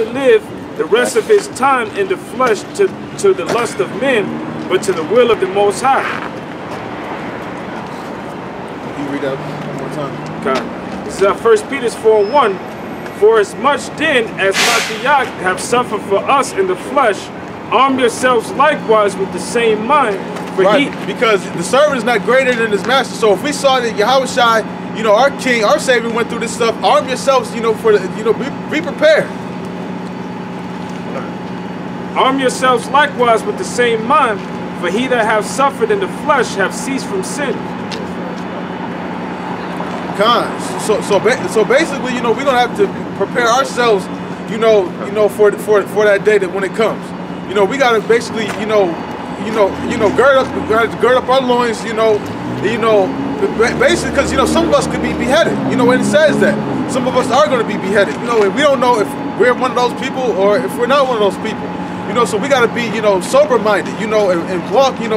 live the rest of his time in the flesh to the lust of men, but to the will of the Most High. Can you read that one more time? Okay. This is 1 Peter 4:1. For as much then as Mashiach have suffered for us in the flesh, arm yourselves likewise with the same mind. For right, because the servant is not greater than his master. So if we saw that Yahushua, our King, our Savior went through this stuff, arm yourselves, for the, be prepared. Arm yourselves likewise with the same mind, for he that hath suffered in the flesh have ceased from sin. So basically, we don't have to prepare ourselves, for that day that when it comes. We gotta basically, gird up our loins, basically because some of us could be beheaded. And it says that some of us are going to be beheaded. And we don't know if we're one of those people or if we're not one of those people. So we got to be, sober-minded, and walk, and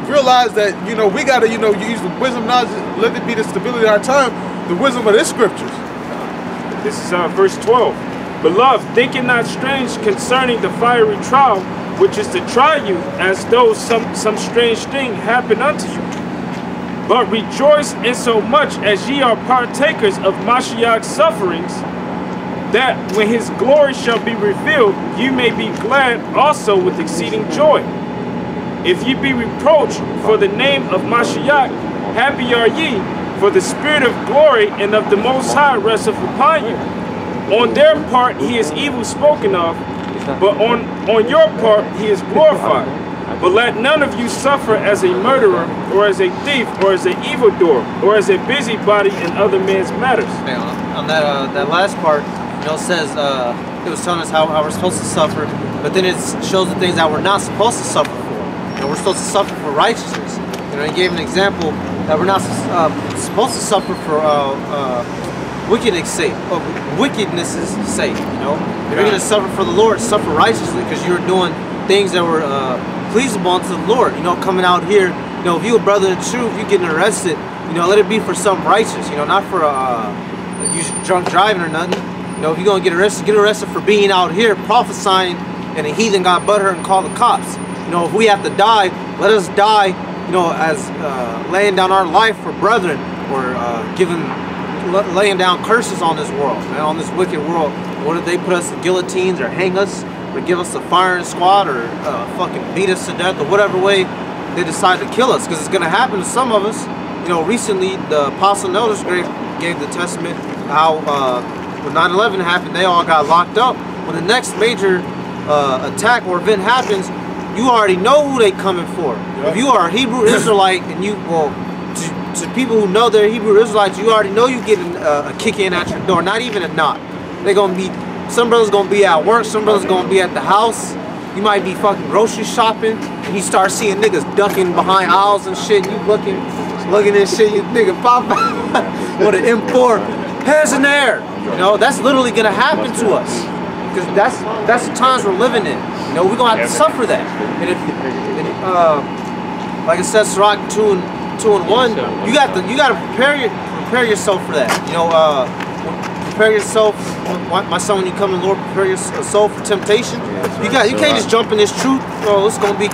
realize that, we got to, use the wisdom, knowledge, let it be the stability of our time, the wisdom of the scriptures. This is verse 12. Beloved, think it not strange concerning the fiery trial, which is to try you, as though some strange thing happened unto you. But rejoice insomuch as ye are partakers of Mashiach's sufferings, that when his glory shall be revealed, you may be glad also with exceeding joy. If ye be reproached for the name of Mashiach, happy are ye, for the spirit of glory and of the Most High resteth upon you. On their part he is evil spoken of, but on your part he is glorified. But let none of you suffer as a murderer, or as a thief, or as an evildoer, or as a busybody in other men's matters. On that last part, it says it was telling us how we're supposed to suffer, but then it shows the things that we're not supposed to suffer for. We're supposed to suffer for righteousness. He gave an example that we're not supposed to suffer for wickedness' sake. If you're going to suffer for the Lord, suffer righteously, because you're doing things that were pleasable unto the Lord. Coming out here, if you a brother in the truth, you getting arrested, let it be for something righteous. Not for you drunk driving or nothing. If you're gonna get arrested for being out here prophesying, and a heathen got butthurt and called the cops. If we have to die, let us die. As laying down our life for brethren, or laying down curses on this world, on this wicked world. What if they put us in guillotines, or hang us, or give us a firing squad, or fucking beat us to death, or whatever way they decide to kill us? Because it's gonna happen to some of us. Recently the apostle and elders gave the testament how when 9/11 happened, they all got locked up. When the next major attack or event happens, you already know who they coming for. Yep. If you are a Hebrew Israelite, and to people who know they're Hebrew Israelites, you already know you getting a kick in at your door, not even a knock. They're gonna be, some brothers gonna be at work, some brothers gonna be at the house. You might be fucking grocery shopping, and you start seeing niggas ducking behind aisles and shit, and you looking at shit, you nigga pop out with an M4, hands in the air. That's literally gonna happen to us, because that's the times we're living in. We're gonna have to suffer that. And like it says, Sirach 2:1, you gotta prepare yourself for that. Prepare yourself. My son, when you come to the Lord, prepare your soul for temptation. You can't just jump in this truth. It's gonna be,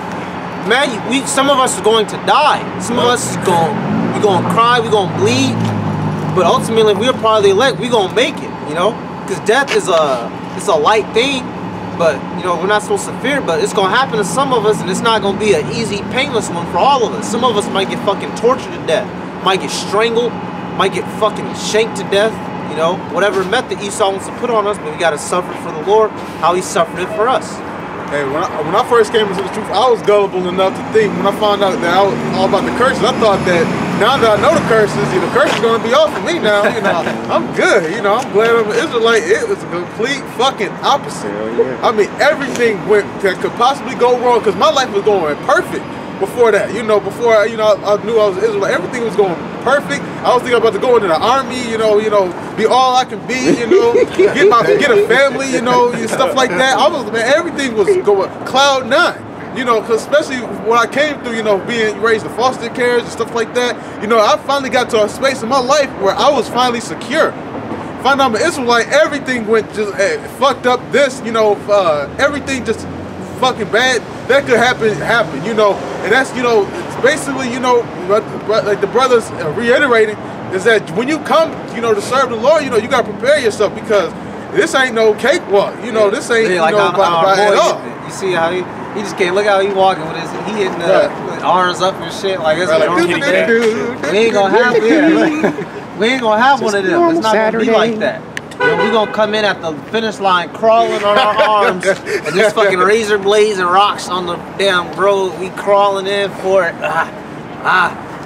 man. Some of us are going to die. Some of us we're gonna cry, we're gonna bleed. But ultimately, we're probably the elect. We're gonna make it. Because death is a light thing. But we're not supposed to fear. But it's gonna happen to some of us, and it's not gonna be an easy, painless one for all of us. Some of us might get fucking tortured to death, might get strangled, might get fucking shanked to death. Whatever method Esau wants to put on us, but we gotta suffer for the Lord how he suffered it for us. Hey, when I first came into the truth, I was gullible enough to think, when I found out that I was all about the curses, I thought that now that I know the curses are going to be off of me now. I'm good. I'm glad I'm an Israelite. It was a complete fucking opposite. Yeah. I mean, everything that could possibly go wrong, because my life was going perfect before that. Before I knew I was an Israelite, everything was going perfect. I was thinking about to go into the army, be all I can be, get a family, stuff like that. Everything was going cloud nine. Because especially when I came through, being raised in foster cares and stuff like that, I finally got to a space in my life where I was finally secure. Find out I'm an Israelite, everything went just fucked up. This, you know, everything just fucking bad that could happen, you know. And that's, you know, it's basically, you know, like the brothers reiterating is that when you come, you know, to serve the Lord, you know, you gotta prepare yourself because this ain't no cakewalk, you know. This ain't, like, you know, by at all. You see how he just can't look how he walking with his, he hitting the arms up and shit like it's like, we ain't gonna have, we ain't gonna have one of them. It's not gonna be like that. You know, we gonna come in at the finish line crawling on our arms and there's fucking razor blades and rocks on the damn road. We crawling in for it,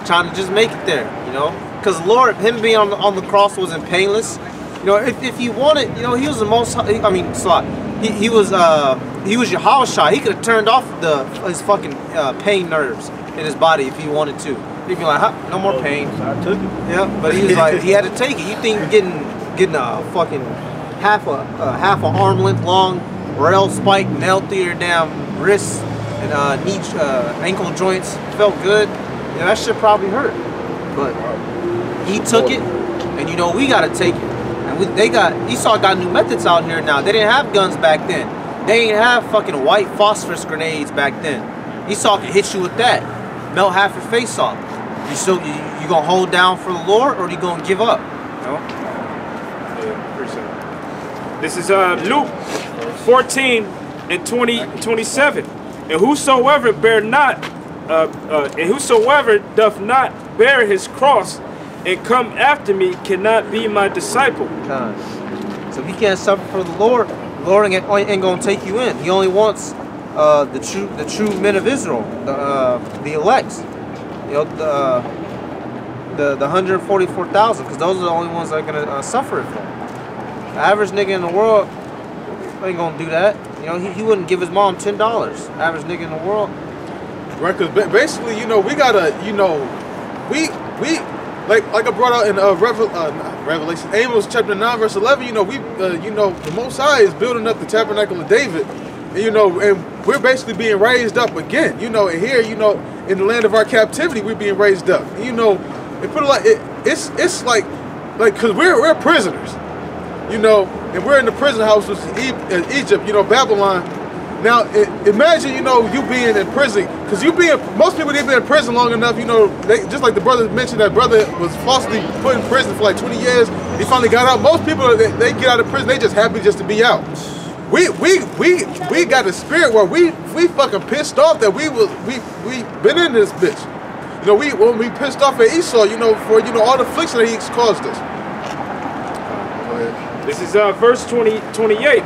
trying to just make it there, you know. Because Lord, him being on the cross wasn't painless. You know, if he wanted, you know, he was the most. I mean, he was Yahushua. He could have turned off his fucking pain nerves in his body if he wanted to. He'd be like, no more pain. I took it. Yeah, but he was like, he had to take it. You think getting a fucking half a arm length long rail spike nailed through your damn wrists and knee, ankle joints felt good? Yeah, that shit probably hurt. But he took it, and you know we gotta take it. And Esau got new methods out here now. They didn't have guns back then. They didn't have fucking white phosphorus grenades back then. Esau can hit you with that, melt half your face off. You gonna hold down for the Lord, or you gonna give up? You know? Yeah, appreciate it. This is Luke 14 and 27. And whosoever doth not bear his cross and come after me cannot be my disciple. So if you can't suffer for the Lord ain't gonna take you in. He only wants the true men of Israel, the elects. You know, the 144,000, because those are the only ones that are gonna suffer it for. The average nigga in the world ain't gonna do that. You know, he wouldn't give his mom $10. Average nigga in the world. Right, because basically, you know, we gotta, you know, we like I brought out in Revelation, Amos chapter 9 verse 11. You know, you know, the Most High is building up the tabernacle of David, and, you know, and we're basically being raised up again. You know, and here, you know, in the land of our captivity, we're being raised up. And, you know, and put it like it's like because we're prisoners, you know, and we're in the prison house with Egypt, you know, Babylon. Now, imagine, you know, you being in prison, because most people, they've been in prison long enough, you know, just like the brother mentioned, that brother was falsely put in prison for like 20 years, he finally got out. Most people, they get out of prison, they just happy just to be out. We got a spirit where we fucking pissed off that we been in this bitch. You know, when we pissed off at Esau, you know, for, you know, all the affliction that he's caused us. Go ahead. This is verse 28.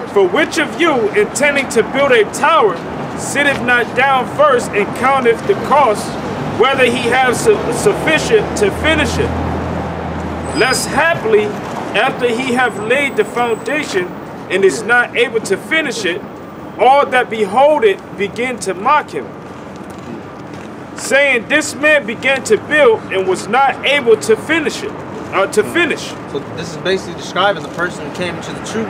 For which of you, intending to build a tower, sitteth not down first and counteth the cost, whether he have sufficient to finish it? Lest haply, after he have laid the foundation and is not able to finish it, all that behold it begin to mock him, saying, this man began to build and was not able to finish it. So this is basically describing the person who came into the truth,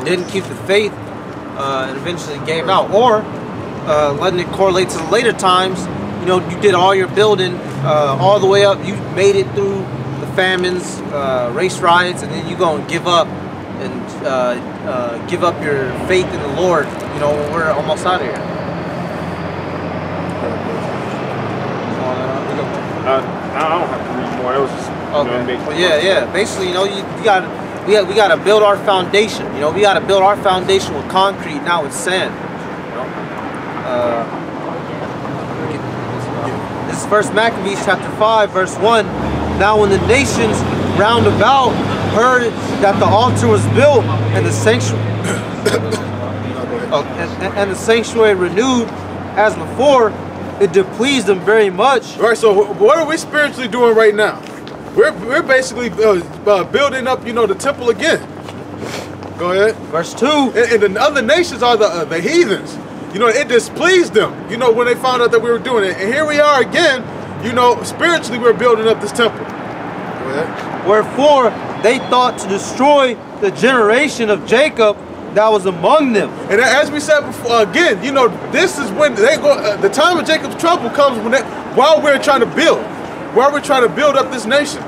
didn't keep the faith, and eventually gave out, or letting it correlate to the later times. You know, you did all your building all the way up, you made it through the famines, race riots, and then you gonna give up and give up your faith in the Lord. You know, when we're almost out of here. I don't have to read more. It was just, okay. Well, yeah. Basically, you know, we gotta build our foundation. You know, we gotta build our foundation with concrete, not with sand. You know? This is 1 Maccabees chapter 5, verse 1. Now, when the nations round about heard that the altar was built and the sanctuary and the sanctuary renewed as before, it displeased them very much. All right, so what are we spiritually doing right now? We're basically building up, you know, the temple again. Go ahead. Verse 2. And the other nations are the heathens. You know, it displeased them, you know, when they found out that we were doing it. And here we are again, you know, spiritually we're building up this temple. Go ahead. Wherefore they thought to destroy the generation of Jacob that was among them. And as we said before, again, you know, this is when they go. The time of Jacob's trouble comes while we're trying to build up this nation.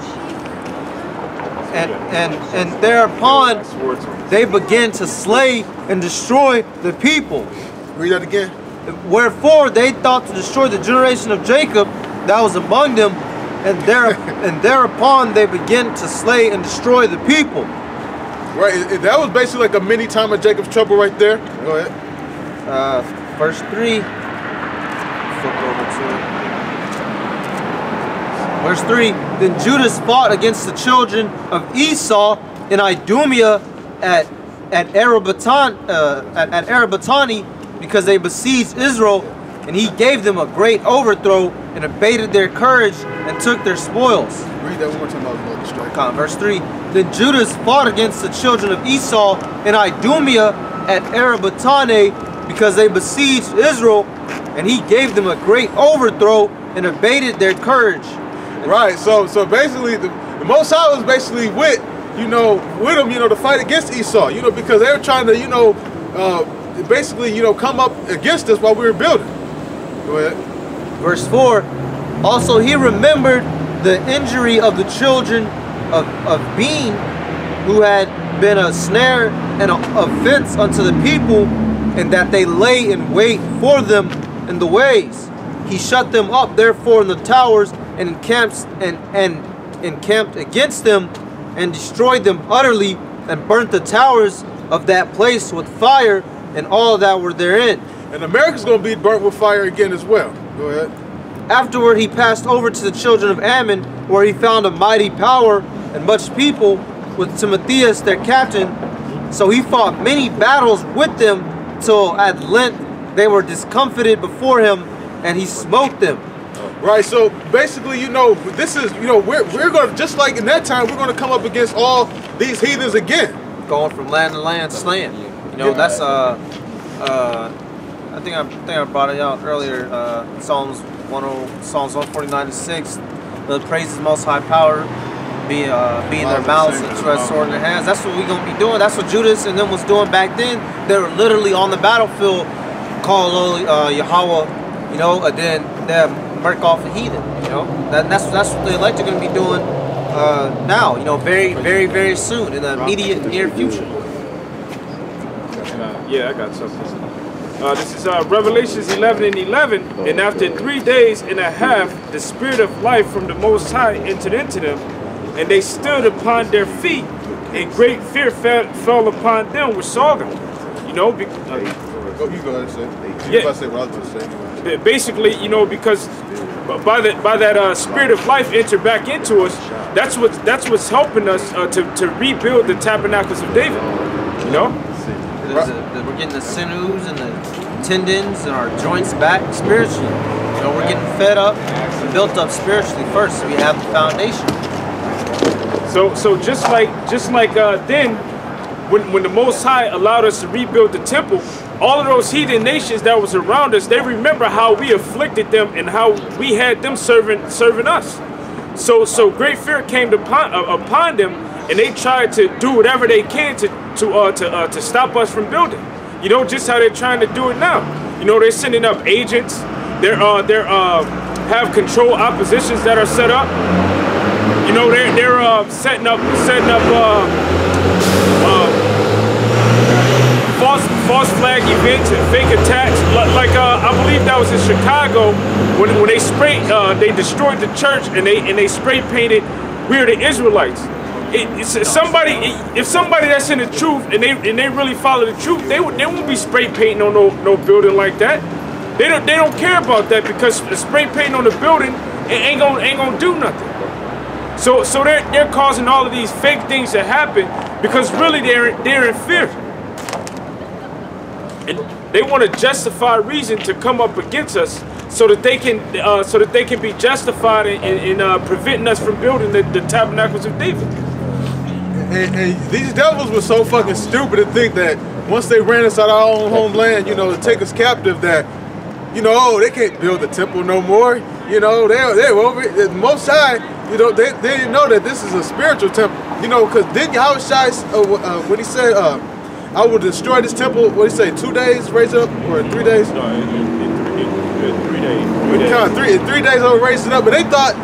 and thereupon they began to slay and destroy the people. Read that again. Wherefore they thought to destroy the generation of Jacob that was among them, and thereupon they began to slay and destroy the people. Right, that was basically like a mini time of Jacob's trouble right there. Go ahead. Verse 3. Flip over to it. Verse 3. Then Judas fought against the children of Esau in Idumea at Arabatani, because they besieged Israel, and he gave them a great overthrow and abated their courage and took their spoils. Read that one more time. I was a little distracted. Verse 3. Then Judas fought against the children of Esau in Idumea at Arabatane, because they besieged Israel, and he gave them a great overthrow and abated their courage. Right, so basically the Most High was basically with them, to fight against Esau, because they were trying to, basically, come up against us while we were building. Go ahead. Verse 4. Also he remembered the injury of the children of Bean, who had been a snare and an offense unto the people, and that they lay in wait for them in the ways. He shut them up therefore in the towers, and encamped against them, and destroyed them utterly, and burnt the towers of that place with fire, and all that were therein. And America's going to be burnt with fire again as well. Go ahead. Afterward he passed over to the children of Ammon, where he found a mighty power and much people, with Timotheus their captain. So he fought many battles with them, till at length they were discomfited before him, and he smote them. Right, so basically, this is, we're going to, just like in that time, we're going to come up against all these heathens again. Going from land to land, slaying. That's I think I brought it out earlier. Psalms 149:6. The praises Most High power be in their mouths and two-edged sword in their hands. That's what we're gonna be doing. That's what Judas and them was doing back then. They were literally on the battlefield, calling Yahweh, and then they murk off the heathen. That's what the elect are gonna be doing now. Very, very, very soon, in the immediate near future. Yeah, I got something. This is Revelations 11:11. And after 3 days and a half, the Spirit of life from the Most High entered into them, and they stood upon their feet, and great fear fell upon them which saw them. You go ahead and say. Yeah. I say what I was going to say. Basically, because by that Spirit of life entered back into us, that's what's helping us to rebuild the tabernacles of David. We're getting the sinews and the tendons and our joints back spiritually. We're getting fed up and built up spiritually first, so we have the foundation. So just like then, when the Most High allowed us to rebuild the temple, all of those heathen nations that was around us, they remember how we afflicted them and how we had them serving us. So great fear came upon them, and they tried to do whatever they can to stop us from building. Just how they're trying to do it now. They're sending up agents. They're have control oppositions that are set up. They're setting up false flag events and fake attacks. Like I believe that was in Chicago when they they destroyed the church and they spray painted "We're the Israelites." If somebody that's in the truth and they really follow the truth, they won't be spray painting on no building like that. They don't care about that, because spray painting on the building ain't gonna do nothing. So they're causing all of these fake things to happen because really they're in fear, and they want to justify reason to come up against us so that they can be justified in preventing us from building the tabernacles of David. And these devils were so fucking stupid to think that once they ran us out of our own homeland, to take us captive, that, they can't build the temple no more. They were over the Most High. They didn't know that this is a spiritual temple. Because didn't Yahweh Shai, when he said, I will destroy this temple, what did he say, 2 days, raise it up, or 3 days? No, in 3 days. In 3 days I will raise it up. But they thought,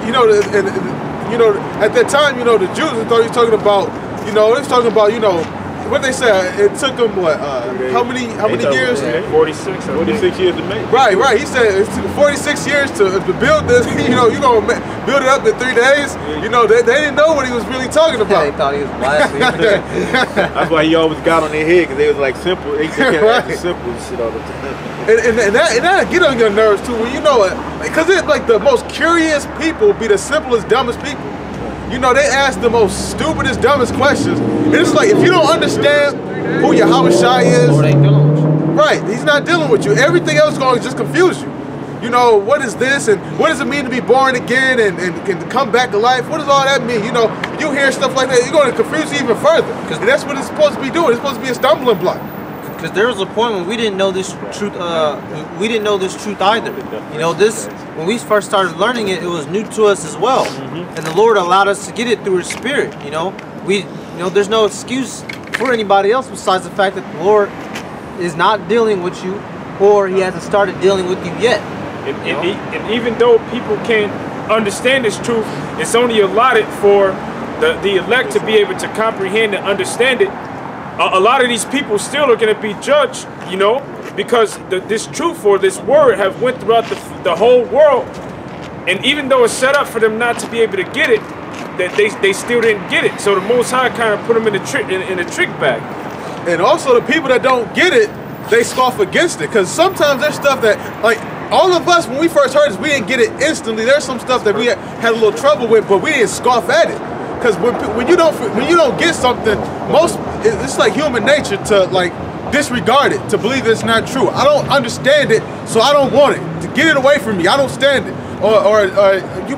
you know, at that time, you know, the Jews thought he was talking about, you know, what they say, it took him what, how many years? 46. 46 years to make. Right. He said it took 46 years to build this. You know, you're gonna build it up in 3 days. You know, they didn't know what he was really talking about. They thought he was blaspheming. That's why he always got on their head, because they was like simple. They kept acting simple and shit all the time. And that get on your nerves too, when you know it, because it's like the most curious people be the simplest, dumbest people. You know, they ask the most stupidest, dumbest questions. And it's like, if you don't understand who your Yahushua is, Or they dealing with you. right, he's not dealing with you. Everything else is going to just confuse you. You know, what is this, and what does it mean to be born again and come back to life? What does all that mean? You know, you hear stuff like that, you're going to confuse you even further. And that's what it's supposed to be doing. It's supposed to be a stumbling block. Because there was a point when we didn't know this truth. We didn't know this truth either. You know, this when we first started learning it, it was new to us as well. And the Lord allowed us to get it through His Spirit. You know, there's no excuse for anybody else besides the fact that the Lord is not dealing with you, or He hasn't started dealing with you yet. And even though people can't understand this truth, it's only allotted for the elect to be able to comprehend and understand it. A lot of these people still are going to be judged, you know, because this truth or this word have went throughout the whole world. And even though it's set up for them not to be able to get it, that they still didn't get it. So the Most High kind of put them in a trick bag. And also the people that don't get it, they scoff against it. Because sometimes there's stuff that, like, all of us, when we first heard this, we didn't get it instantly. There's some stuff that we had a little trouble with, but we didn't scoff at it. Because when you don't get something, it's like human nature to like disregard it, to believe it's not true. I don't understand it, so I don't want it. To get it away from me, I don't stand it. Or you